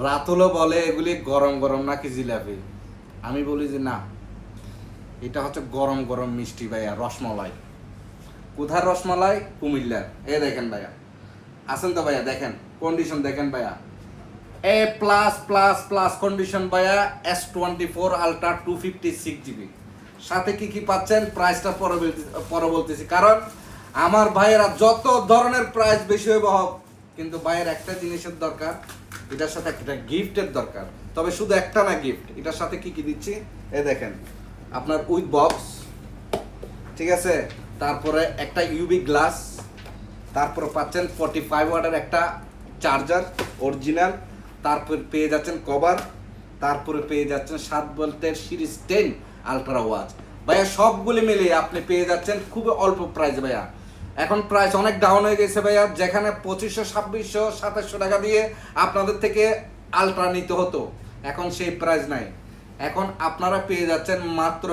রাতুলও বলে এগুলি গরম গরম নাকি জিলাপি, আমি বলি যে না, এটা হচ্ছে গরম গরম মিষ্টি ভাইয়া, রসমালাই। কোথার রসমালাই? কুমিল্লার। এ দেখেন ভাইয়া, আছেন তো ভাইয়া, দেখেন কন্ডিশন দেখেন ভাইয়া, এ প্লাস প্লাস প্লাস কন্ডিশন ভাইয়া, S24 আলট্রা 256 GB। সাথে কি কি পাচ্ছেন, প্রাইসটা পরে বলতেছি, কারণ আমার ভাইয়েরা যত ধরনের প্রাইস বেশি হইব হোক, কিন্তু ভাইয়ের একটা জিনিসের দরকার, এটার সাথে একটা গিফটের দরকার। তবে শুধু একটা না গিফট, এটার সাথে কি কি দিচ্ছি এ দেখেন, আপনার উইথ বক্স, ঠিক আছে, তারপরে একটা ইউবি গ্লাস, তারপরে পাচ্ছেন 45 ওয়াটের একটা চার্জার অরিজিনাল, তারপর পেয়ে যাচ্ছেন কভার, তারপরে পেয়ে যাচ্ছেন 7 ভোল্টের সিরিজ 10 আলট্রা ওয়াচ। ভাইয়া সবগুলি মিলিয়ে আপনি পেয়ে যাচ্ছেন খুবই অল্প প্রাইস ভাইয়া। এখন প্রাইস অনেক ডাউন হয়ে গেছে ভাইয়া, যেখানে 2500, 2600, 2700 টাকা দিয়ে আপনাদের থেকে আলট্রা নিতে হতো, এখন সেই প্রাইস নাই। এখন আপনারা পেয়ে যাচ্ছেন মাত্র